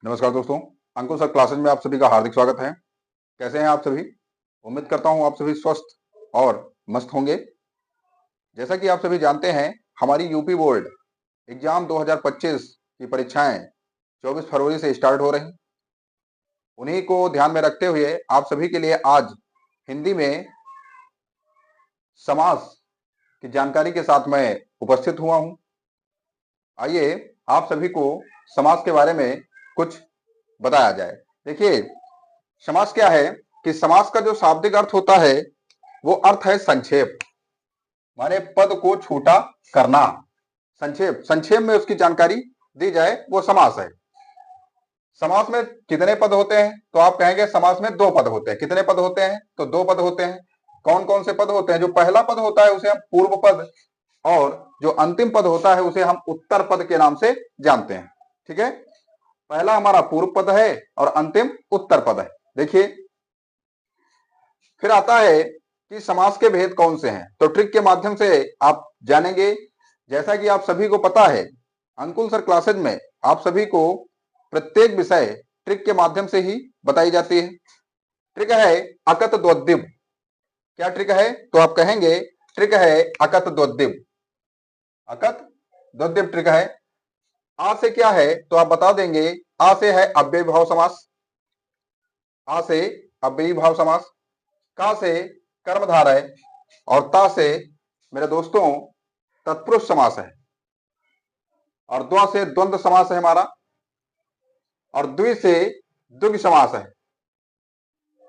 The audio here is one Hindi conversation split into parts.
नमस्कार दोस्तों, अंकुर सर क्लासेज में आप सभी का हार्दिक स्वागत है। कैसे हैं आप सभी? उम्मीद करता हूं आप सभी स्वस्थ और मस्त होंगे। जैसा कि आप सभी जानते हैं, हमारी यूपी बोर्ड एग्जाम 2025 की परीक्षाएं 24 फरवरी से स्टार्ट हो रही। उन्हीं को ध्यान में रखते हुए आप सभी के लिए आज हिंदी में समास की जानकारी के साथ मैं उपस्थित हुआ हूं। आइए आप सभी को समास के बारे में कुछ बताया जाए। देखिए, समास क्या है कि समास का जो शाब्दिक अर्थ होता है वो अर्थ है संक्षेप, माने पद को छोटा करना। संक्षेप संक्षेप में उसकी जानकारी दी जाए वो समास है। समास में कितने पद होते हैं? तो आप कहेंगे समास में दो पद होते हैं। कितने पद होते हैं? तो दो पद होते हैं। कौन कौन से पद होते हैं? जो पहला पद होता है उसे हम पूर्व पद, और जो अंतिम पद होता है उसे हम उत्तर पद के नाम से जानते हैं। ठीक है, पहला हमारा पूर्व पद है और अंतिम उत्तर पद है। देखिए, फिर आता है कि समास के भेद कौन से हैं। तो ट्रिक के माध्यम से आप जानेंगे। जैसा कि आप सभी को पता है, अंकुल सर क्लासेज में आप सभी को प्रत्येक विषय ट्रिक के माध्यम से ही बताई जाती है। ट्रिक है अकत द्वद्दिव। क्या ट्रिक है? तो आप कहेंगे ट्रिक है अकत द्वद्दिव। अकत द्वद्दिव ट्रिक है। आ से क्या है? तो आप बता देंगे आ से है अव्ययी भाव समास। आ से अव्ययी भाव समास। का से कर्मधारय, और ता से मेरे दोस्तों तत्पुरुष समास है। और द्वा से द्वंद्व समास है हमारा। और द्वि से द्विग समास है।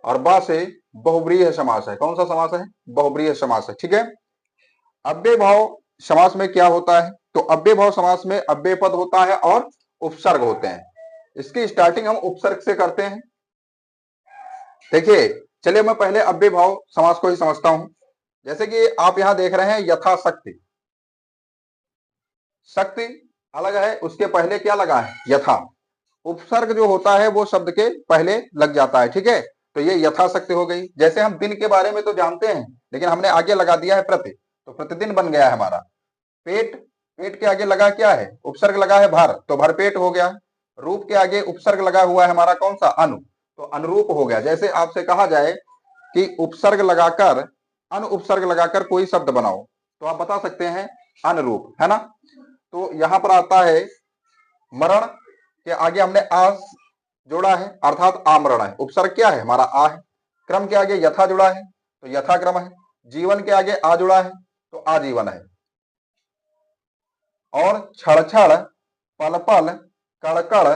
और बा से बहुब्रीहि समास है। कौन सा समास है? बहुब्रीहि समास है। ठीक है, अव्यय भाव समास में क्या होता है? तो अव्यय भाव समास में अव्यय पद होता है और उपसर्ग होते हैं। इसकी स्टार्टिंग हम उपसर्ग से करते हैं। देखिए, चलिए मैं पहले अव्यय भाव समास को ही समझता हूं। जैसे कि आप यहां देख रहे हैं यथाशक्ति। शक्ति अलग है, उसके पहले क्या लगा है? यथा। उपसर्ग जो होता है वो शब्द के पहले लग जाता है। ठीक है, तो ये यथाशक्ति हो गई। जैसे हम दिन के बारे में तो जानते हैं, लेकिन हमने आगे लगा दिया है प्रति, तो प्रतिदिन बन गया है हमारा। पेट, पेट के आगे लगा क्या है? उपसर्ग लगा है भर, तो भरपेट हो गया। रूप के आगे उपसर्ग लगा हुआ है हमारा कौन सा? अनु, तो अनुरूप हो गया। जैसे आपसे कहा जाए कि उपसर्ग लगाकर, अनु उपसर्ग लगाकर कोई शब्द बनाओ, तो आप बता सकते हैं अनुरूप, है ना। तो यहां पर आता है मरण के आगे हमने आ जोड़ा है, अर्थात आमरण है। उपसर्ग क्या है? हमारा आ है। क्रम के आगे यथा जुड़ा है, तो यथा क्रम है। जीवन के आगे आ जुड़ा है, तो आजीवन है। और क्षण क्षण, पल पल, कड़ कड़,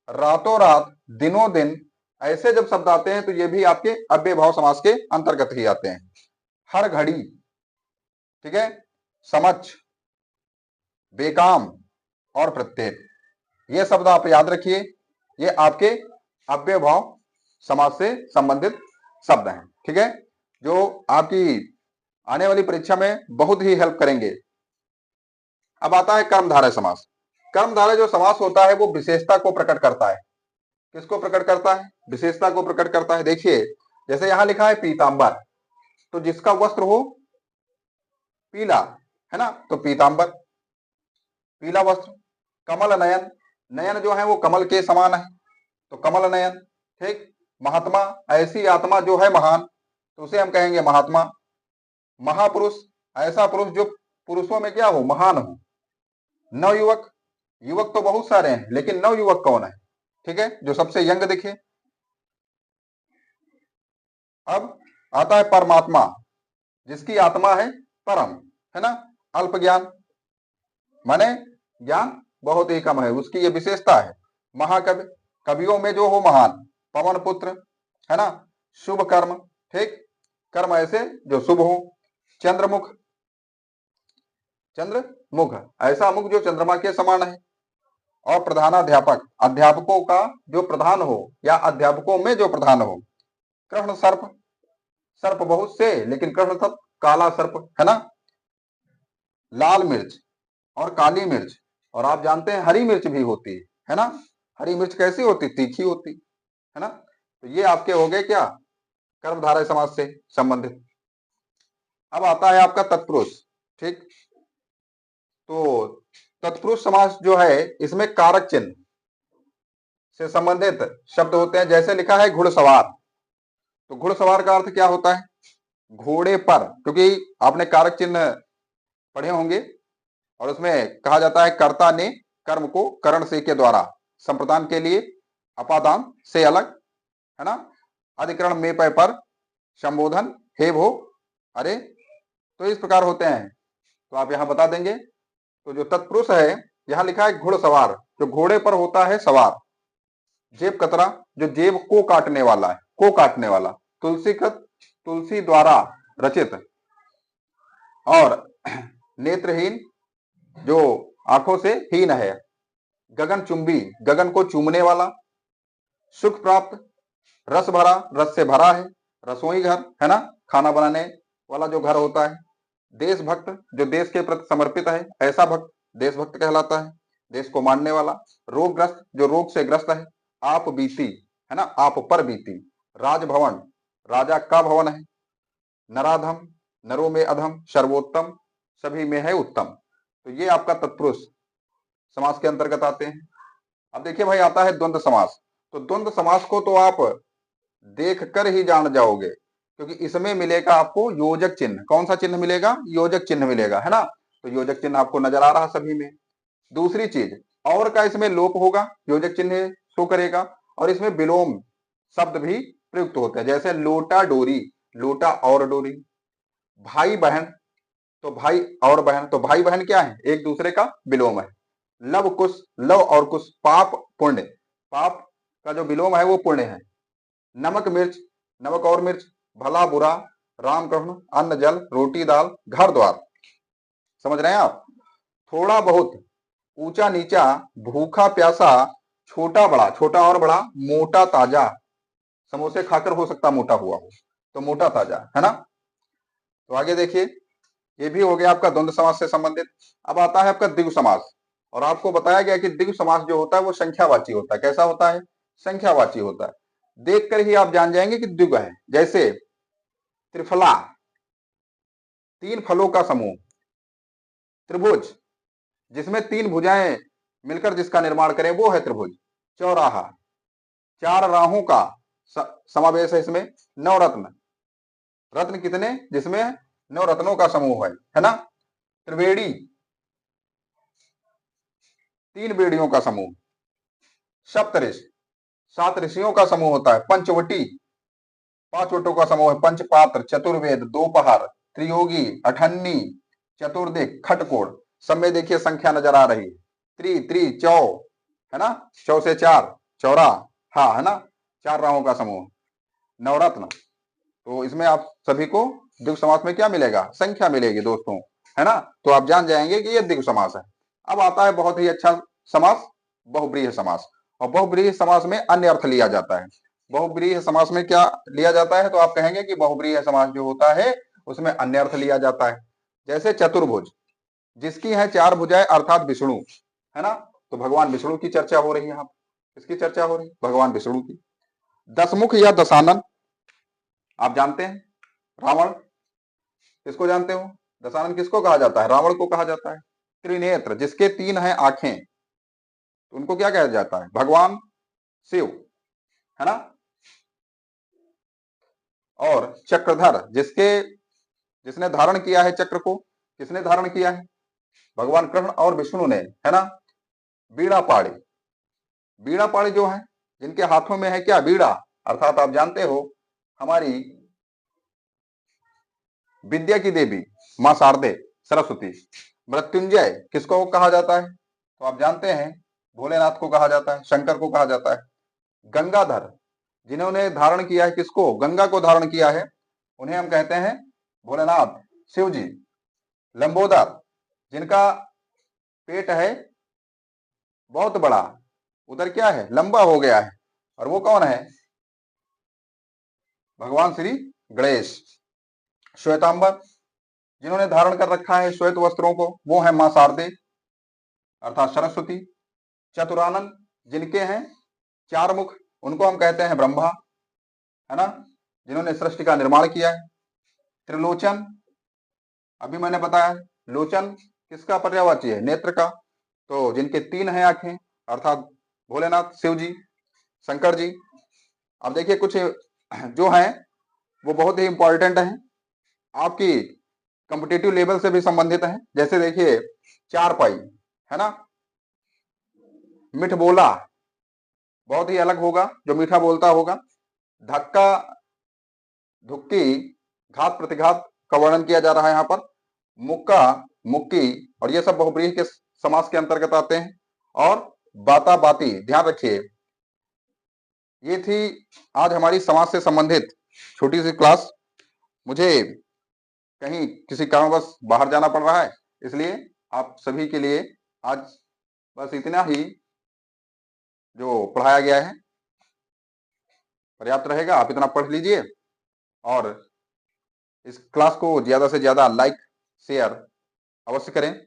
रातों रात, दिनों दिन, ऐसे जब शब्द आते हैं तो ये भी आपके अव्यय भाव समास के अंतर्गत ही आते हैं। हर घड़ी, ठीक है, समक्ष, बेकाम और प्रत्येक, ये शब्द आप याद रखिए। ये आपके अव्यय भाव समास से संबंधित शब्द हैं। ठीक है, जो आपकी आने वाली परीक्षा में बहुत ही हेल्प करेंगे। अब आता है कर्मधारय समास। कर्मधारय जो समास होता है वो विशेषता को प्रकट करता है। किसको प्रकट करता है? विशेषता को प्रकट करता है। देखिए, जैसे यहां लिखा है पीतांबर, तो जिसका वस्त्र हो पीला, है ना, तो पीतांबर, पीला वस्त्र। कमल नयन, नयन जो है वो कमल के समान है, तो कमल नयन। ठीक, महात्मा, ऐसी आत्मा जो है महान, तो उसे हम कहेंगे महात्मा। महापुरुष, ऐसा पुरुष जो पुरुषों में क्या हो? महान हो। नवयुवक, युवक तो बहुत सारे हैं, लेकिन नवयुवक कौन है? ठीक है, जो सबसे यंग दिखे। अब आता है परमात्मा, जिसकी आत्मा है परम, है ना। अल्प ज्ञान, माने ज्ञान बहुत ही कम है, उसकी ये विशेषता है। महाकवि, कवियों में जो हो महान। पवन पुत्र, है ना। शुभ कर्म, ठीक, कर्म ऐसे जो शुभ हो। चंद्रमुख, चंद्रमुख, ऐसा मुख जो चंद्रमा के समान है। और प्रधानाध्यापक, अध्यापकों का जो प्रधान हो या अध्यापकों में जो प्रधान हो। कृष्ण सर्प, सर्प बहुत से लेकिन कृष्ण सर्प, काला सर्प, है ना। लाल मिर्च और काली मिर्च, और आप जानते हैं हरी मिर्च भी होती है ना। हरी मिर्च कैसी होती? तीखी होती, है ना। तो ये आपके हो गए क्या? कर्मधारय समास से संबंधित। अब आता है आपका तत्पुरुष। ठीक, तो तत्पुरुष समास जो है इसमें कारक चिन्ह से संबंधित शब्द होते हैं। जैसे लिखा है घुड़सवार, तो घुड़सवार का अर्थ क्या होता है? घोड़े पर, क्योंकि आपने कारक चिन्ह पढ़े होंगे और उसमें कहा जाता है कर्ता ने कर्म को करण से के द्वारा संप्रदान के लिए अपादान से अलग, है ना, अधिकरण में पय पर संबोधन हे भो, अरे, तो इस प्रकार होते हैं। तो आप यहां बता देंगे। तो जो तत्पुरुष है यहां लिखा है घुड़सवार, जो घोड़े पर होता है सवार। जेब कतरा, जो जेब को काटने वाला है, को काटने वाला। तुलसीकृत, तुलसी द्वारा रचित। और नेत्रहीन, जो आंखों से हीन है। गगन चुंबी, गगन को चूमने वाला। सुख प्राप्त, रस भरा, रस से भरा है, रसोई घर, है ना, खाना बनाने वाला जो घर होता है। देशभक्त, जो देश के प्रति समर्पित है, ऐसा भक्त देशभक्त कहलाता है, देश को मानने वाला। रोगग्रस्त, जो रोग से ग्रस्त है। आप बीती, है ना, आप पर बीती। राजभवन, राजा का भवन है। नराधम, नरों में अधम, सर्वोत्तम, सभी में है उत्तम। तो ये आपका तत्पुरुष समास के अंतर्गत आते हैं। अब देखिए भाई, आता है द्वंद्व समास। तो द्वंद्व समास को तो आप देख कर ही जान जाओगे, क्योंकि इसमें मिलेगा आपको योजक चिन्ह। कौन सा चिन्ह मिलेगा? योजक चिन्ह मिलेगा, है ना। तो योजक चिन्ह आपको नजर आ रहा सभी में। दूसरी चीज, और का इसमें लोप होगा, योजक चिन्ह शो करेगा। और इसमें विलोम शब्द भी प्रयुक्त होते हैं, जैसे लोटा डोरी, लोटा और डोरी। भाई बहन, तो भाई और बहन, तो भाई बहन क्या है? एक दूसरे का विलोम है। लव कुश, लव और कुश। पाप पुण्य, पाप का जो विलोम है वो पुण्य है। नमक मिर्च, नमक और मिर्च। भला बुरा, राम कृष्ण, अन्न जल, रोटी दाल, घर द्वार। समझ रहे हैं आप? थोड़ा बहुत, ऊंचा नीचा, भूखा प्यासा, छोटा बड़ा, छोटा और बड़ा, मोटा ताजा। समोसे खाकर हो सकता मोटा हुआ हो, तो मोटा ताजा, है ना। तो आगे देखिए, ये भी हो गया आपका द्वंद्व समास से संबंधित। अब आता है आपका द्विगु समास। और आपको बताया गया कि द्विगु समास जो होता है वो संख्यावाची होता है। कैसा होता है? संख्यावाची होता है। देखकर ही आप जान जाएंगे कि द्विगु है। जैसे त्रिफला, तीन फलों का समूह। त्रिभुज, जिसमें तीन भुजाएं मिलकर जिसका निर्माण करें वो है त्रिभुज। चौराहा, चार राहों का समावेश है इसमें। नवरत्न, रत्न कितने? जिसमें नौ रत्नों का समूह है ना। त्रिवेणी, तीन बेड़ियों का समूह। सप्तऋषि, सात ऋषियों का समूह होता है। पंचवटी, पांच वटों का समूह है। पंचपात्र, चतुर्वेद, दोपहर, त्रियोगी, अठन्नी, चतुर्दिक, खटकोड़। सब में देखिए संख्या नजर आ रही है। त्रि त्रि चौ, है ना, चौ से चार, चौरा, हाँ, है ना, चार राहों का समूह। नवरत्न, तो इसमें आप सभी को द्विगु समास में क्या मिलेगा? संख्या मिलेगी दोस्तों, है ना। तो आप जान जाएंगे कि ये द्विगु समास है। अब आता है बहुत ही अच्छा समास, बहुब्रीहि समास। और बहुब्रीहि समास में अन्य अर्थ लिया जाता है। बहुब्रीहि समास में क्या लिया जाता है? तो आप कहेंगे कि बहुब्रीहि समास जो होता है उसमें अन्य अर्थ लिया जाता है। जैसे चतुर्भुज, जिसकी है चार भुजाएं अर्थात विष्णु, है ना। तो भगवान विष्णु की चर्चा हो रही है यहाँ। किसकी चर्चा हो रही है? भगवान विष्णु की। दसमुख या दशानन, आप जानते हैं रावण, किसको जानते हो? दशानन किसको कहा जाता है? रावण को कहा जाता है। त्रिनेत्र, जिसके तीन हैं आंखें, तो उनको क्या कहा जाता है? भगवान शिव, है ना। और चक्रधर, जिसने धारण किया है चक्र को, किसने धारण किया है? भगवान कृष्ण और विष्णु ने, है ना। बीड़ा पाड़ी, बीड़ा पाड़ी जो है, जिनके हाथों में है क्या? बीड़ा, अर्थात आप जानते हो हमारी विद्या की देवी मां शारदे, सरस्वती। मृत्युंजय किसको कहा जाता है? तो आप जानते हैं भोलेनाथ को कहा जाता है, शंकर को कहा जाता है। गंगाधर, जिन्होंने धारण किया है किसको? गंगा को धारण किया है, उन्हें हम कहते हैं भोलेनाथ, शिव जी। लंबोदर, जिनका पेट है बहुत बड़ा, उधर क्या है? लंबा हो गया है, और वो कौन है? भगवान श्री गणेश। श्वेतांबर, जिन्होंने धारण कर रखा है श्वेत वस्त्रों को, वो है मां शारदे अर्थात सरस्वती। चतुरानन, जिनके हैं चार मुख, उनको हम कहते हैं ब्रह्मा, है ना, जिन्होंने सृष्टि का निर्माण किया है। त्रिलोचन, अभी मैंने बताया, लोचन किसका पर्यायवाची है? नेत्र का। तो जिनके तीन हैं आंखें, अर्थात भोलेनाथ, शिव जी। शंकर जी। अब देखिए कुछ जो हैं वो बहुत ही इंपॉर्टेंट हैं, आपकी कॉम्पिटिटिव लेवल से भी संबंधित हैं। जैसे देखिए चार पाई, है ना, मिठ बोला बहुत ही अलग होगा, जो मीठा बोलता होगा। धक्का, धुक्की, घात प्रतिघात का वर्णन किया जा रहा है यहाँ पर। मुक्का, मुक्की, और ये सब बहुब्रीहि के समास के अंतर्गत आते हैं। और बाता बाती, ध्यान रखिए ये थी आज हमारी समाज से संबंधित छोटी सी क्लास। मुझे कहीं किसी कारणवश बाहर जाना पड़ रहा है, इसलिए आप सभी के लिए आज बस इतना ही जो पढ़ाया गया है पर्याप्त रहेगा। आप इतना पढ़ लीजिए और इस क्लास को ज्यादा से ज्यादा लाइक शेयर अवश्य करें।